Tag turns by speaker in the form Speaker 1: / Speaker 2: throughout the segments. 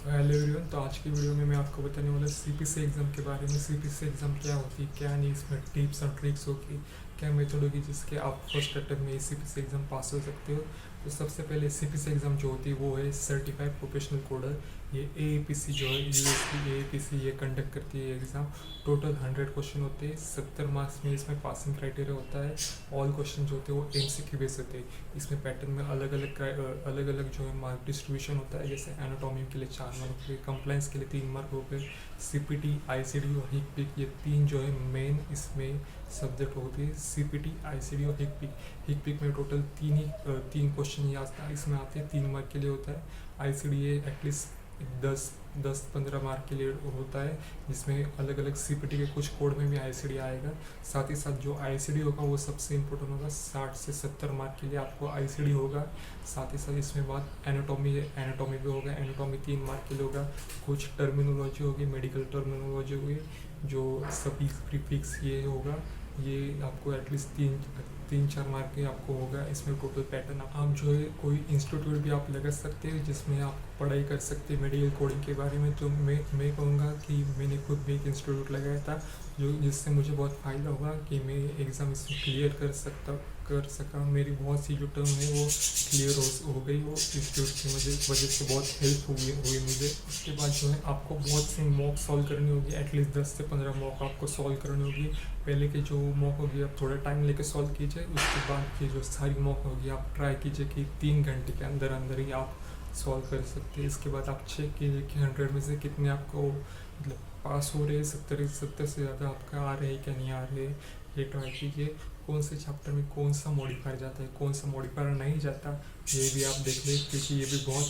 Speaker 1: Hello everyone. तो आज की वीडियो में मैं आपको बताने वाला सीपीसी एग्ज़ाम के बारे में। सीपीसी एग्ज़ाम क्या होती है, क्या नहीं, इसमें टिप्स और ट्रिक्स होगी, क्या मेथड होगी जिसके आप फर्स्ट अटेम्प्ट में सीपीसी एग्ज़ाम पास हो सकते हो। तो सबसे पहले सीपीसी एग्ज़ाम जो होती है वो है सर्टिफाइड प्रोफेशनल कोडर। ये एएपीसी जो है यूएस की एएपीसी ये कंडक्ट करती है एग्ज़ाम। टोटल 100 क्वेश्चन होते हैं, 70 मार्क्स में इसमें पासिंग क्राइटेरिया होता है। ऑल क्वेश्चन जो होते हैं वो एमसीक्यू बेस होते हैं। इसमें पैटर्न में अलग अलग जो है मार्क डिस्ट्रीब्यूशन होता है। जैसे एनाटॉमी के लिए 4 मार्क हो गए, कंप्लाइंस के लिए 3 मार्क हो गए, सीपीटी आईसीडी और हिक पिक, ये 3 जो है मेन इसमें सब्जेक्ट होती है। सीपीटी आईसीडी और हिक पिक में टोटल तीन क्वेश्चन ही इसमें आते हैं, 3 मार्क के लिए होता है। आईसीडी ये एटलीस्ट 10-15 मार्क के लिए होता है, जिसमें अलग अलग सीपीटी के कुछ कोड में भी आईसीडी आएगा। साथ ही साथ जो आईसीडी होगा वो सबसे इम्पोर्टेंट होगा, 60 से 70 मार्क के लिए आपको आईसीडी होगा। साथ ही साथ इसमें बात एनाटॉमी है, एनाटॉमी भी होगा। एनाटॉमी 3 मार्क के लिए होगा। कुछ टर्मिनोलॉजी होगी, मेडिकल टर्मिनोलॉजी होगी, जो सफिक्स प्रीफिक्स ये होगा, ये आपको एटलीस्ट 3-4 मार्क के आपको होगा। इसमें टोटल पैटर्न आप जो है कोई इंस्टीट्यूट भी आप लगा सकते हैं जिसमें आप पढ़ाई कर सकते हैं मेडिकल कोडिंग के बारे में। तो मैं कहूँगा कि मैंने खुद भी एक इंस्टीट्यूट लगाया था, जिससे मुझे बहुत फ़ायदा होगा कि मैं एग्ज़ाम इसमें क्लियर कर सका। मेरी बहुत सी जो टर्म है वो क्लियर हो गई, वो इंस्टीट्यूट की वजह से बहुत हेल्प हुई मुझे। उसके बाद जो है आपको बहुत सी मॉक सॉल्व करनी होगी, एटलीस्ट 10 से 15 मॉक आपको सॉल्व करनी होगी। पहले के जो मॉक होगी आप थोड़ा टाइम लेके सॉल्व कीजिए, उसके बाद की जो सारी मॉक होगी आप ट्राई कीजिए कि 3 घंटे के अंदर ही आप सॉल्व कर सकते हैं। इसके बाद आप चेक कीजिए कि 100 में से कितने आपको मतलब पास हो रहे हैं, 70 से ज़्यादा आपका आ रहे हैं क्या नहीं आ रहे। ये ट्राई कीजिए। कौन से चैप्टर में कौन सा मॉडिफायर जाता है, कौन सा मॉडिफायर नहीं जाता, ये भी आप देख लें, क्योंकि ये भी बहुत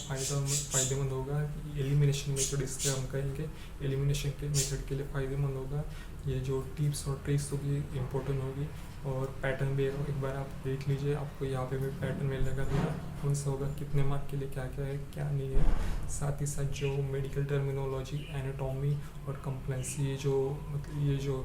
Speaker 1: फ़ायदेमंद होगा। एलिमिनेशन मेथड इसके हम कहेंगे, एलिमिनेशन के मेथड के लिए फ़ायदेमंद होगा। ये जो टिप्स और ट्रिक्स होगी इम्पोर्टेंट होगी। और पैटर्न भी एक बार आप देख लीजिए, आपको यहाँ पे मैं पैटर्न में लगा दूँगा कौन सा होगा, कितने मार्क के लिए क्या क्या है क्या नहीं है। साथ ही साथ जो मेडिकल टर्मिनोलॉजी, एनाटॉमी और कंप्लाइंस, ये जो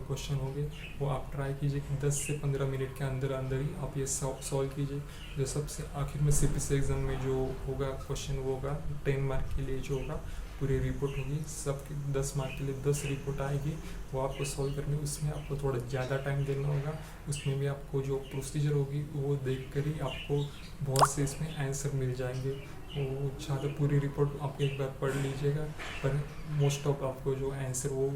Speaker 1: क्वेश्चन होंगे वो आप ट्राई कीजिए कि 10 से 15 मिनट के अंदर ही आप ये सॉल्व कीजिए। जो सबसे आखिर में सीपीसी एग्ज़ाम में जो होगा क्वेश्चन वो होगा 10 मार्क के लिए, जो होगा पूरी रिपोर्ट होगी सबकी। 10 मार्क के लिए 10 रिपोर्ट आएगी, वो आपको सॉल्व करनी है। उसमें आपको थोड़ा ज़्यादा टाइम देना होगा। उसमें भी आपको जो प्रोसीजर होगी वो देख कर ही आपको बहुत से इसमें आंसर मिल जाएंगे। वो ज़्यादा पूरी रिपोर्ट आप एक बार पढ़ लीजिएगा, पर मोस्ट ऑफ आपको जो आंसर वो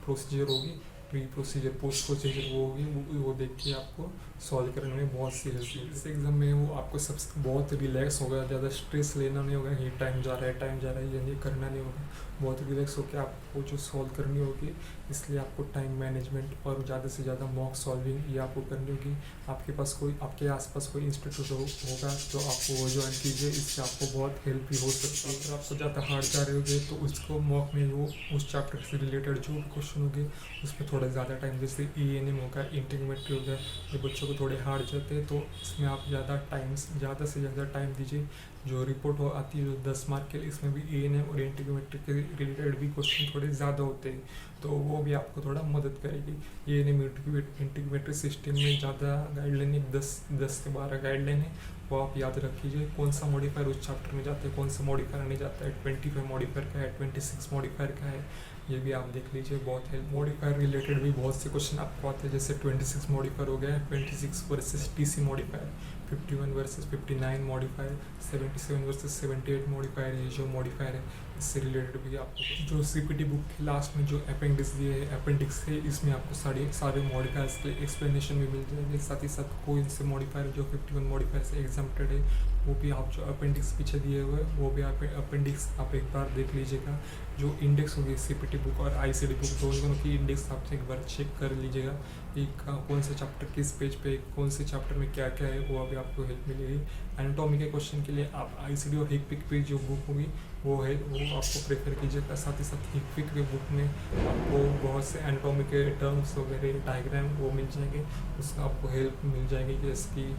Speaker 1: प्रोसीजर होगी, प्री प्रोसीजर पोस्ट प्रोसीजर वो होगी, वो देख के आपको सॉल्व करने में बहुत सी हेल्प होगी। इस एग्ज़ाम में वो आपको सबसे बहुत रिलैक्स होगा, ज़्यादा स्ट्रेस लेना नहीं होगा, ये टाइम जा रहा है ये नहीं करना नहीं होगा। बहुत रिलैक्स होकर आपको जो सॉल्व करनी होगी, इसलिए आपको टाइम मैनेजमेंट और ज़्यादा से ज़्यादा मॉक सॉल्विंग ये आपको करनी होगी। आपके आसपास कोई इंस्टीट्यूट होगा तो आपको वो ज्वाइन कीजिए, इससे आपको बहुत हेल्प भी हो सकती है। अगर आपको ज़्यादा हार्ड जा रहे होगे तो उसको मॉक में वो उस चैप्टर से रिलेटेड जो भी क्वेश्चन होंगे उसमें थोड़ा ज़्यादा टाइम, जैसे ईएनएम होगा, इंटीग्रोमेट्री हो गया, ये बच्चों को थोड़े हार्ड जाते हैं तो इसमें आप ज़्यादा से ज़्यादा टाइम दीजिए। जो रिपोर्ट आती है जो 10 मार्क के लिए, इसमें भी ईएनएम और इंटीग्रोमेट्री के रिलेटेड भी क्वेश्चन थोड़े ज़्यादा होते हैं, तो वो भी आपको थोड़ा मदद करेगी। ईएनएम इंटीग्रोमेट्री सिस्टम में ज़्यादा गाइडलाइन है, 10 से 12 गाइडलाइन है, वो आप याद रख लीजिए। कौन सा मॉडिफायर उस चैप्टर में जाता है, कौन सा मॉडिफायर नहीं जाता है, 25 मॉडिफायर का है, 26 मॉडिफायर का है, ये भी आप देख लीजिए। बहुत हेल्प, मॉडिफायर रिलेटेड भी बहुत से क्वेश्चन आपको आते हैं, जैसे 26 मॉडिफायर हो गया, 26 versus TC modifier, 51 versus 59 modifier, 77 versus 78 modifier, ये जो मॉडिफायर है इससे रिलेटेड भी आपको जो सीपीटी बुक के लास्ट में जो अपेंडिक्स दिए है, अपेंडिक्स है, इसमें आपको सारे मॉडिफायर्स के एक्सप्लेनेशन भी मिल जाएंगे। साथ ही साथ कोई से मॉडिफायर जो 51 मॉडिफायर से एग्जाम्प्टेड है, वो भी आप जो अपेंडिक्स पीछे दिए हुए हैं वो भी अपेंडिक्स आप एक बार देख लीजिएगा। जो इंडेक्स होगी सीपीटी बुक और आईसीडी बुक, दोनों की इंडेक्स आप एक बार चेक कर लीजिएगा कि कौन सा चैप्टर किस पेज पे, कौन से चैप्टर में क्या क्या है, वो अभी आपको हेल्प मिलेगी। एनाटॉमी के क्वेश्चन के लिए आप आईसीडी और हिक पिक पे जो बुक होगी वो आपको प्रेफर कीजिएगा। साथ ही साथ हिक पिक के बुक में आपको बहुत से एनाटॉमी के टर्म्स वगैरह डायग्राम वो मिल जाएंगे, उसका आपको हेल्प मिल जाएगी कि इसकी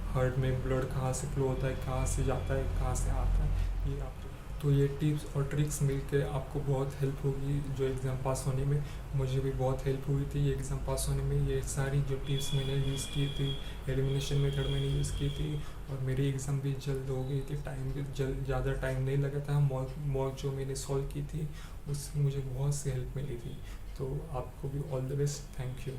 Speaker 1: हार्ट में ब्लड कहाँ से फ्लो होता है, कहाँ से जाता है, कहाँ से आता है, ये आप तो ये टिप्स और ट्रिक्स मिलके आपको बहुत हेल्प होगी जो एग्ज़ाम पास होने में। मुझे भी बहुत हेल्प हुई थी ये एग्ज़ाम पास होने में। ये सारी जो टिप्स मैंने यूज़ की थी, एलिमिनेशन मेथड मैंने यूज़ की थी, और मेरी एग्ज़ाम भी जल्द हो गई थी, टाइम भी जल्द, ज़्यादा टाइम नहीं लगा था। मॉक जो मैंने सॉल्व की थी उससे मुझे बहुत सी हेल्प मिली थी। तो आपको भी all the best, thank you.